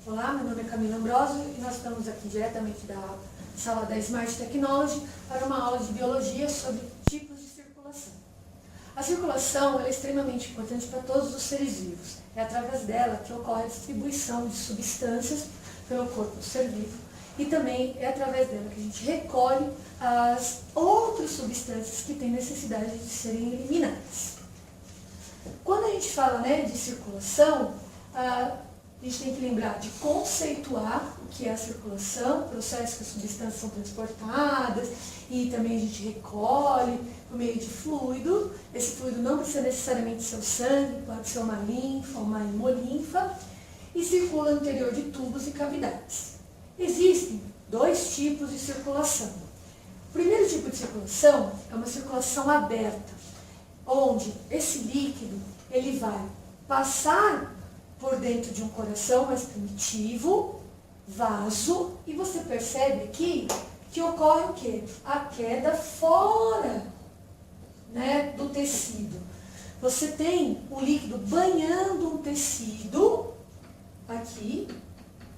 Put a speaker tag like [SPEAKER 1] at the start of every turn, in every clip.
[SPEAKER 1] Olá, meu nome é Camila Ambrosio e nós estamos aqui diretamente da sala da Smart Technology para uma aula de biologia sobre tipos de circulação. A circulação é extremamente importante para todos os seres vivos. É através dela que ocorre a distribuição de substâncias pelo corpo do ser vivo e também é através dela que a gente recolhe as outras substâncias que têm necessidade de serem eliminadas. Quando a gente fala de circulação, a gente tem que lembrar de conceituar o que é a circulação, o processo que as substâncias são transportadas e também a gente recolhe por meio de fluido. Esse fluido não precisa necessariamente ser o sangue, pode ser uma linfa, uma hemolinfa, e circula no interior de tubos e cavidades. Existem dois tipos de circulação. O primeiro tipo de circulação é uma circulação aberta, onde esse líquido ele vai passar por dentro de um coração mais primitivo, vaso, e você percebe aqui que ocorre o quê? A queda fora, do tecido. Você tem o líquido banhando um tecido aqui,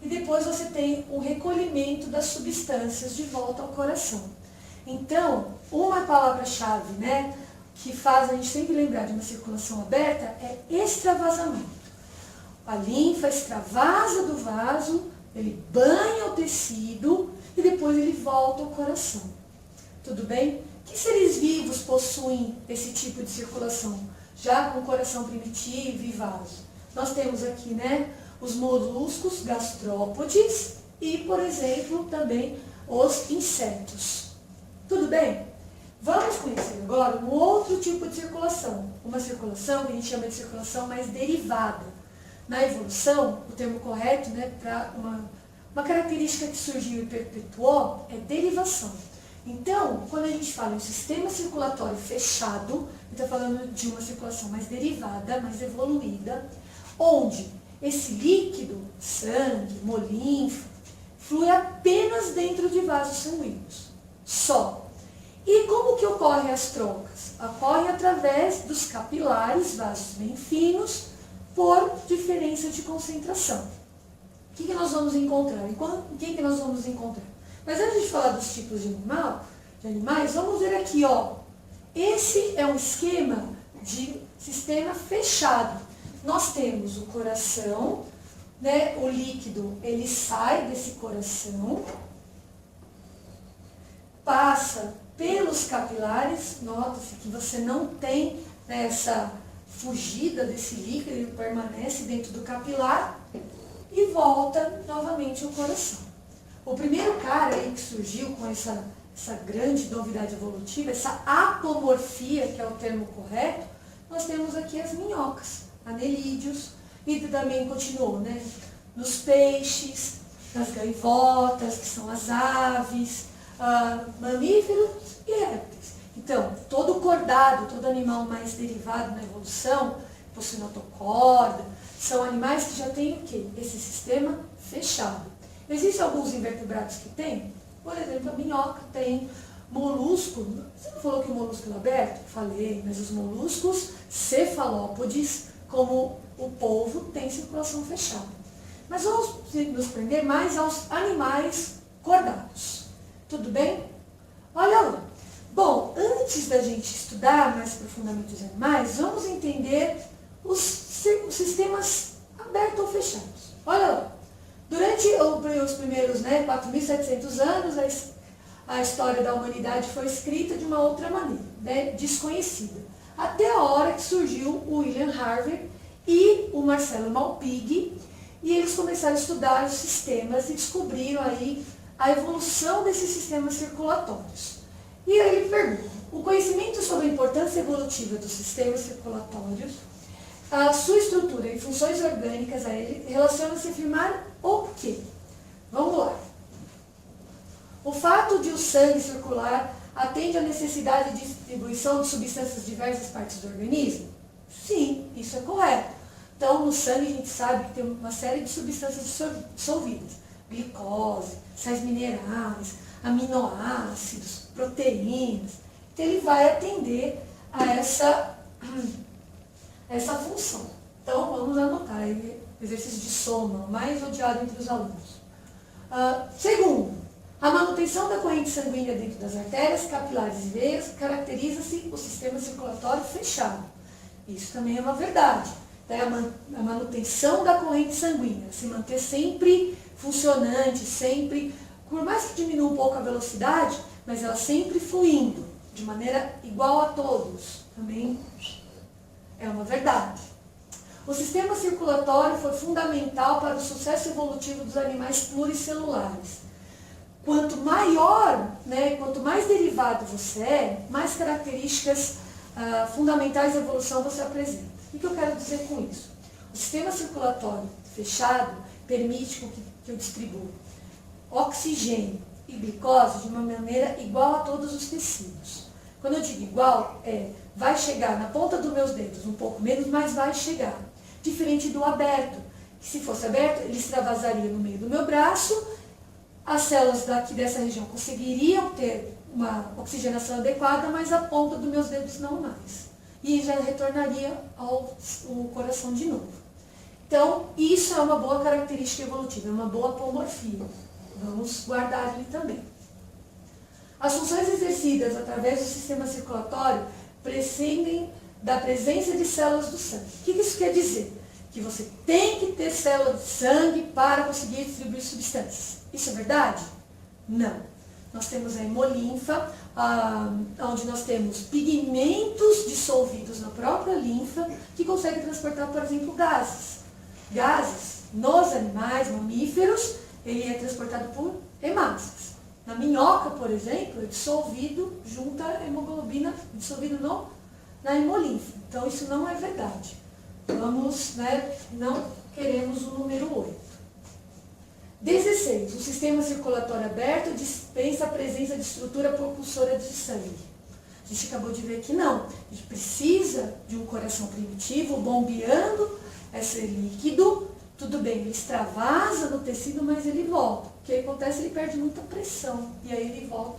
[SPEAKER 1] e depois você tem o recolhimento das substâncias de volta ao coração. Então, uma palavra-chave, que faz a gente sempre lembrar de uma circulação aberta é extravasamento. A linfa extravasa do vaso, ele banha o tecido e depois ele volta ao coração. Tudo bem? Que seres vivos possuem esse tipo de circulação? Já com o coração primitivo e vaso. Nós temos aqui, os moluscos gastrópodes e, por exemplo, também os insetos. Tudo bem? Vamos conhecer agora um outro tipo de circulação. Uma circulação que a gente chama de circulação mais derivada. Na evolução, o termo correto para uma característica que surgiu e perpetuou é derivação. Então, quando a gente fala em sistema circulatório fechado, está falando de uma circulação mais derivada, mais evoluída, onde esse líquido, sangue, hemolinfa, flui apenas dentro de vasos sanguíneos. Só. E como que ocorrem as trocas? Ocorre através dos capilares, vasos bem finos, por diferença de concentração. O que nós vamos encontrar? Em quem que nós vamos encontrar? Mas antes de falar dos tipos de animais, vamos ver aqui, ó. Esse é um esquema de sistema fechado. Nós temos o coração, o líquido, ele sai desse coração, passa pelos capilares, nota-se que você não tem essa fugida desse líquido, ele permanece dentro do capilar e volta novamente ao coração. O primeiro cara aí que surgiu com essa grande novidade evolutiva, essa apomorfia, que é o termo correto, nós temos aqui as minhocas, anelídeos, e também continuou, nos peixes, nas gaivotas, que são as aves, mamíferos e répteis. Então, todo cordado, todo animal mais derivado na evolução, possui notocorda, são animais que já têm o quê? Esse sistema fechado. Existem alguns invertebrados que têm, por exemplo, a minhoca tem molusco. Você não falou que o molusco é aberto? Falei, mas os moluscos cefalópodes, como o polvo, têm circulação fechada. Mas vamos nos prender mais aos animais cordados. Tudo bem? Olha lá. Bom, antes da gente estudar mais profundamente os animais, vamos entender os sistemas abertos ou fechados. Olha lá, durante os primeiros 4.700 anos, a história da humanidade foi escrita de uma outra maneira, desconhecida. Até a hora que surgiu o William Harvey e o Marcelo Malpighi, e eles começaram a estudar os sistemas e descobriram aí a evolução desses sistemas circulatórios. E aí ele pergunta, o conhecimento sobre a importância evolutiva dos sistemas circulatórios, a sua estrutura e funções orgânicas a ele, relaciona-se a afirmar o quê? Vamos lá. O fato de o sangue circular atende à necessidade de distribuição de substâncias de diversas partes do organismo? Sim, isso é correto. Então, no sangue a gente sabe que tem uma série de substâncias dissolvidas. Glicose, sais minerais, aminoácidos, proteínas. Então, ele vai atender a essa função. Então, vamos anotar exercício de soma, mais odiado entre os alunos. Segundo, a manutenção da corrente sanguínea dentro das artérias, capilares e veias caracteriza-se o sistema circulatório fechado. Isso também é uma verdade. A manutenção da corrente sanguínea, se manter sempre funcionante, sempre, por mais que diminua um pouco a velocidade, mas ela sempre fluindo, de maneira igual a todos, também é uma verdade. O sistema circulatório foi fundamental para o sucesso evolutivo dos animais pluricelulares. Quanto maior, quanto mais derivado você é, mais características fundamentais da evolução você apresenta. O que eu quero dizer com isso? O sistema circulatório fechado permite que eu distribua oxigênio e glicose de uma maneira igual a todos os tecidos. Quando eu digo igual, vai chegar na ponta dos meus dedos um pouco menos, mas vai chegar. Diferente do aberto, que se fosse aberto, ele extravasaria no meio do meu braço, as células daqui dessa região conseguiriam ter uma oxigenação adequada, mas a ponta dos meus dedos não mais. E já retornaria ao coração de novo. Então, isso é uma boa característica evolutiva, é uma boa apomorfia. Vamos guardar ali também. As funções exercidas através do sistema circulatório prescindem da presença de células do sangue. O que isso quer dizer? Que você tem que ter células de sangue para conseguir distribuir substâncias. Isso é verdade? Não. Nós temos a hemolinfa, onde nós temos pigmentos dissolvidos na própria linfa que conseguem transportar, por exemplo, gases. Gases, nos animais mamíferos, ele é transportado por hemácias. Na minhoca, por exemplo, é dissolvido junto à hemoglobina, dissolvido na hemolinfa. Então, isso não é verdade. Não queremos o número 8. 16. O sistema circulatório aberto dispensa a presença de estrutura propulsora de sangue. A gente acabou de ver que não. A gente precisa de um coração primitivo bombeando esse líquido. Tudo bem, ele extravasa no tecido, mas ele volta. O que acontece? Ele perde muita pressão. E aí ele volta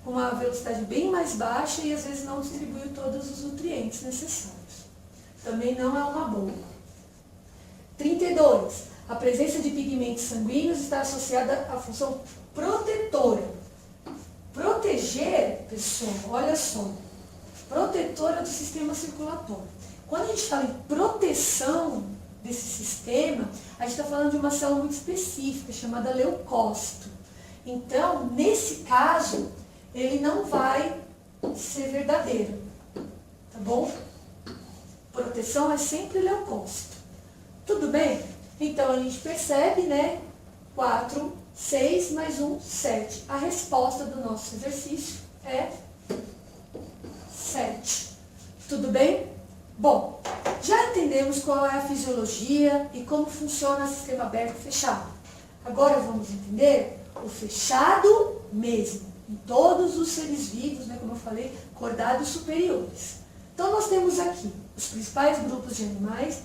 [SPEAKER 1] com uma velocidade bem mais baixa e às vezes não distribui todos os nutrientes necessários. Também não é uma boa. 32. A presença de pigmentos sanguíneos está associada à função protetora. Proteger, pessoal, olha só, protetora do sistema circulatório. Quando a gente fala em proteção desse sistema, a gente está falando de uma célula muito específica, chamada leucócito. Então, nesse caso, ele não vai ser verdadeiro, tá bom? Proteção é sempre leucócito. Tudo bem? Então, a gente percebe, 4, 6 mais 1, 7. A resposta do nosso exercício é 7. Tudo bem? Bom, já entendemos qual é a fisiologia e como funciona o sistema aberto e fechado. Agora vamos entender o fechado mesmo, em todos os seres vivos, como eu falei, cordados superiores. Então, nós temos aqui os principais grupos de animais,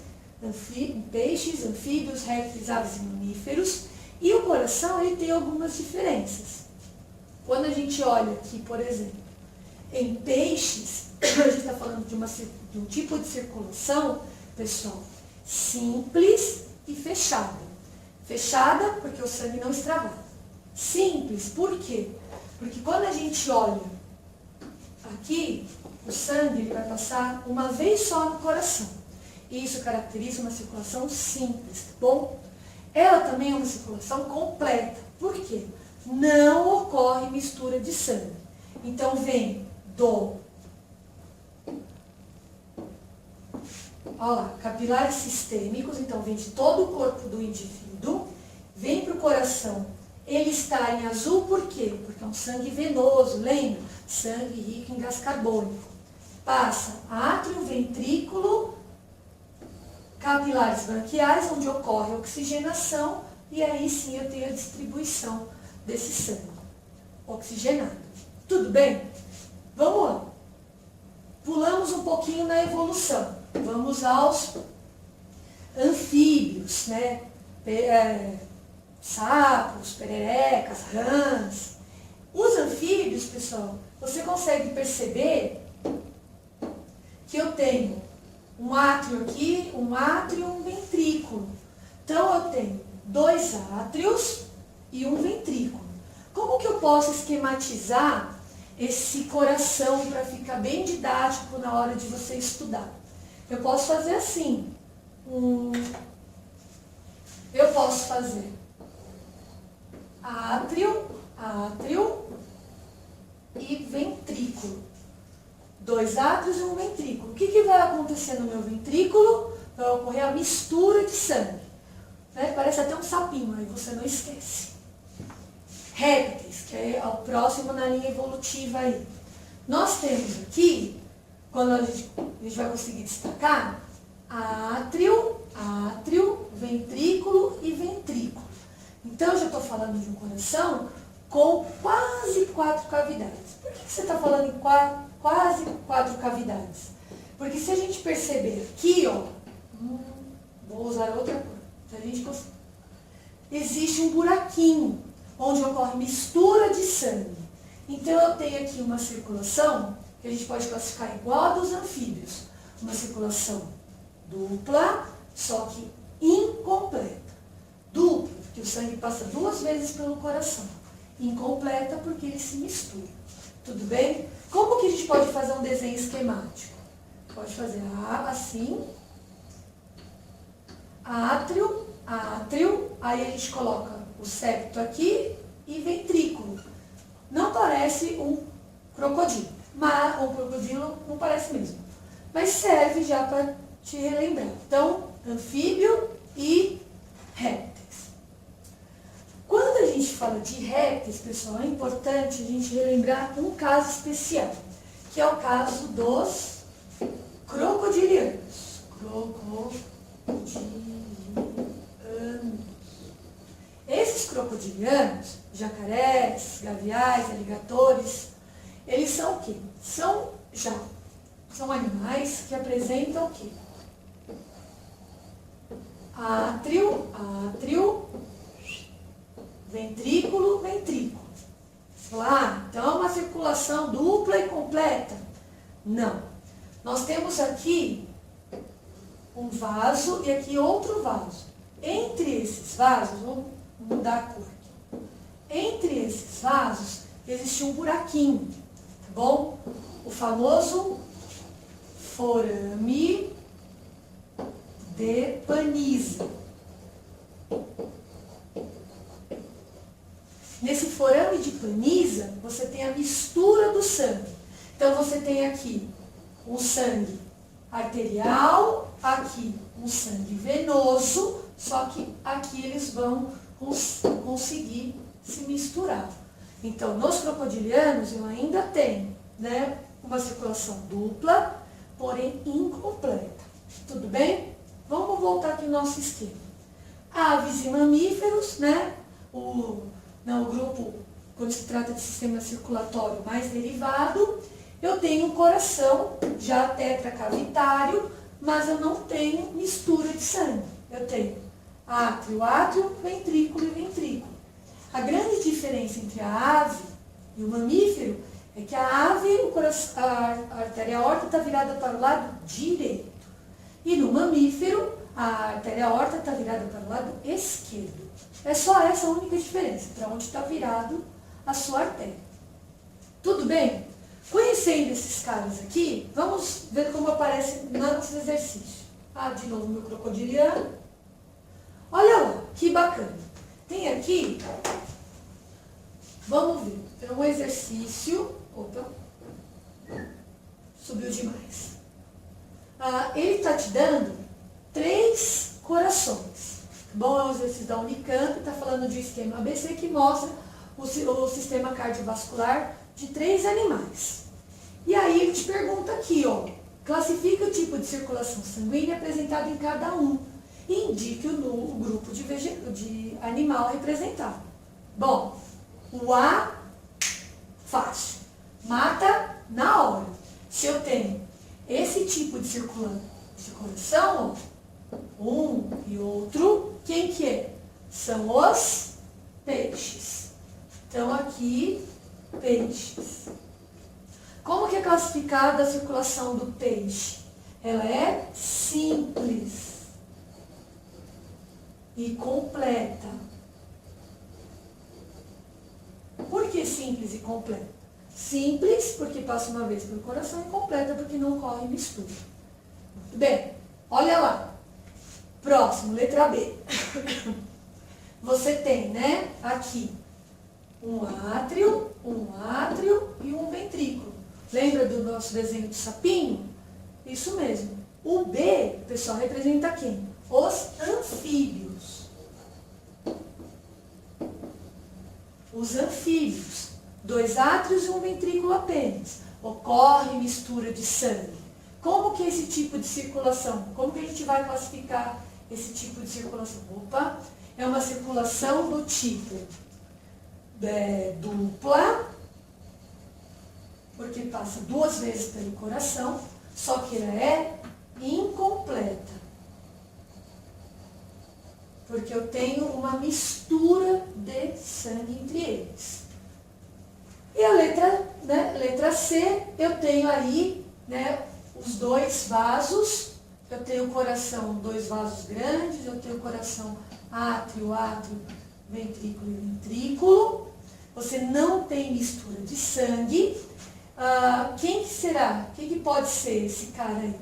[SPEAKER 1] peixes, anfíbios, répteis, aves e mamíferos. E o coração, ele tem algumas diferenças. Quando a gente olha aqui, por exemplo, em peixes, a gente está falando de um tipo de circulação, pessoal, simples e fechada. Fechada porque o sangue não extravasa. Simples, por quê? Porque quando a gente olha aqui, o sangue ele vai passar uma vez só no coração. E isso caracteriza uma circulação simples, tá bom? Ela também é uma circulação completa. Por quê? Não ocorre mistura de sangue. Então, vem capilares sistêmicos, então vem de todo o corpo do indivíduo, vem para o coração. Ele está em azul por quê? Porque é um sangue venoso, lembra? Sangue rico em gás carbônico. Passa átrio, ventrículo, capilares branquiais, onde ocorre a oxigenação, e aí sim eu tenho a distribuição desse sangue oxigenado. Tudo bem? Vamos lá. Pulamos um pouquinho na evolução. Vamos aos anfíbios, sapos, pererecas, rãs. Os anfíbios, pessoal, você consegue perceber que eu tenho um átrio aqui, um átrio e um ventrículo. 2 átrios e um ventrículo. Como que eu posso esquematizar esse coração para ficar bem didático na hora de você estudar? Eu posso fazer assim. Eu posso fazer átrio e ventrículo. 2 átrios e um ventrículo. O que vai acontecer no meu ventrículo? Vai ocorrer a mistura de sangue. Né? Parece até um sapinho, aí você não esquece. Répteis, que é o próximo na linha evolutiva aí. Nós temos aqui, quando a gente vai conseguir destacar, átrio, ventrículo e ventrículo. Então, eu já estou falando de um coração com quase 4 cavidades. Por que você está falando em quase 4 cavidades? Porque se a gente perceber aqui, ó, vou usar outra cor, se a gente existe um buraquinho onde ocorre mistura de sangue. Então eu tenho aqui uma circulação que a gente pode classificar igual a dos anfíbios. Uma circulação dupla, só que incompleta. Dupla, porque o sangue passa 2 vezes pelo coração. Incompleta, porque ele se mistura. Tudo bem? Como que a gente pode fazer um desenho esquemático? Pode fazer assim. Átrio, aí a gente coloca o septo aqui e ventrículo. Não parece um crocodilo, mas um crocodilo não parece mesmo. Mas serve já para te relembrar. Então, anfíbio e répteis. Quando a gente fala de répteis, pessoal, é importante a gente relembrar um caso especial, que é o caso dos crocodilianos. Esses crocodilianos, jacarés, gaviais, aligatores, eles são o quê? São animais que apresentam o quê? Átrio, ventrículo, ventrículo. Você fala, então é uma circulação dupla e completa? Não. Nós temos aqui um vaso e aqui outro vaso. Entre esses vasos, vamos mudar a cor aqui. Entre esses vasos existe um buraquinho, tá bom? O famoso forame de Paniza. Nesse forame de Paniza, você tem a mistura do sangue. Então, você tem aqui um sangue arterial, aqui um sangue venoso, só que aqui eles vão conseguir se misturar. Então, nos crocodilianos, eu ainda tenho, né, uma circulação dupla, porém incompleta. Tudo bem? Vamos voltar aqui no nosso esquema. Aves e mamíferos, né? O grupo, quando se trata de sistema circulatório mais derivado, eu tenho um coração já tetracavitário, mas eu não tenho mistura de sangue. Eu tenho átrio, ventrículo e ventrículo. A grande diferença entre a ave e o mamífero é que a ave, a artéria aorta está virada para o lado direito. E no mamífero, a artéria aorta está virada para o lado esquerdo. É só essa a única diferença, para onde está virado a sua artéria. Tudo bem? Conhecendo esses caras aqui, vamos ver como aparece no nosso exercício. De novo meu crocodiliano. Olha lá, que bacana. Tem aqui, vamos ver, tem um exercício. Opa, subiu demais. Ele está te dando 3 corações. Bom, é um exercício da Unicamp, está falando de um esquema ABC que mostra o sistema cardiovascular de 3 animais. E aí ele te pergunta aqui, ó, classifique o tipo de circulação sanguínea apresentado em cada um e indique o grupo de animal representado. Bom, o A, fácil, mata na hora. Se eu tenho esse tipo de circulação, ó, um e outro, quem que é? São os peixes. Então aqui, peixes. Como que é classificada a circulação do peixe? Ela é simples. e completa. Por que simples e completa? Simples, porque passa uma vez pelo coração, e completa, porque não corre mistura. Muito bem, olha lá. Próximo, letra B. Você tem, né, aqui, um átrio e um ventrículo. Lembra do nosso desenho de sapinho? Isso mesmo. O B, pessoal, representa quem? Os anfíbios. Os anfíbios. 2 átrios e um ventrículo apenas. Ocorre mistura de sangue. Como que é esse tipo de circulação? Como que a gente vai classificar esse tipo de circulação? Opa, é uma circulação do tipo dupla, porque passa 2 vezes pelo coração, só que ela é incompleta. Porque eu tenho uma mistura de sangue entre eles. E a letra C, eu tenho aí, né, os 2 vasos. Eu tenho o coração, 2 vasos grandes, eu tenho o coração átrio, ventrículo e ventrículo. Você não tem mistura de sangue. Quem que será? Quem que pode ser esse cara aí?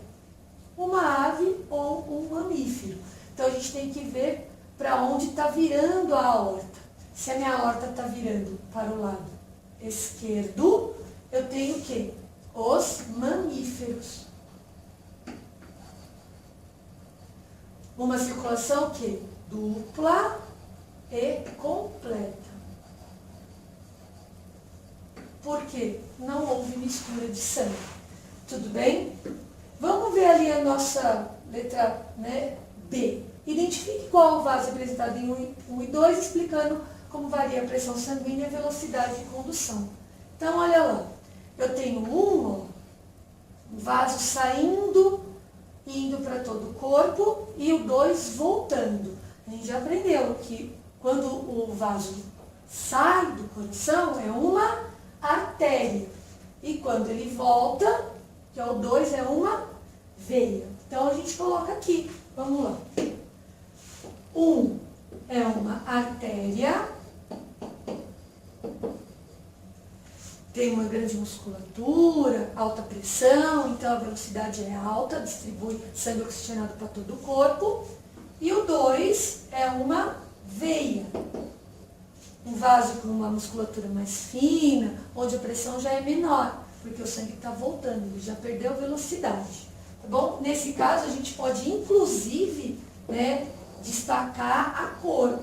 [SPEAKER 1] Uma ave ou um mamífero. Então a gente tem que ver para onde está virando a aorta. Se a minha aorta está virando para o lado esquerdo, eu tenho o quê? Os mamíferos. Uma circulação o quê? Dupla e completa. Por quê? Não houve mistura de sangue. Tudo bem? Vamos ver ali a nossa letra, né, B. Identifique qual o vaso apresentado em 1 e 2, explicando como varia a pressão sanguínea e a velocidade de condução. Então, olha lá. Eu tenho um vaso saindo, indo para todo o corpo, e o 2 voltando. A gente já aprendeu que quando o vaso sai do coração, é uma artéria. E quando ele volta, que é o 2, é uma veia. Então, a gente coloca aqui. Vamos lá. 1 é uma artéria, tem uma grande musculatura, alta pressão, então a velocidade é alta, distribui sangue oxigenado para todo o corpo. E o 2 é uma veia, um vaso com uma musculatura mais fina, onde a pressão já é menor, porque o sangue está voltando, ele já perdeu velocidade. Tá bom? Nesse caso, a gente pode, inclusive, né, destacar a cor.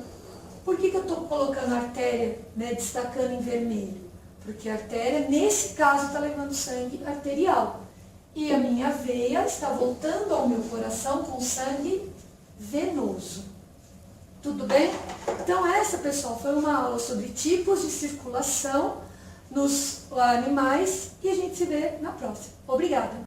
[SPEAKER 1] Por que eu estou colocando a artéria, né, destacando em vermelho? Porque a artéria, nesse caso, está levando sangue arterial. E a minha veia está voltando ao meu coração com sangue venoso. Tudo bem? Então essa, pessoal, foi uma aula sobre tipos de circulação nos animais e a gente se vê na próxima. Obrigada!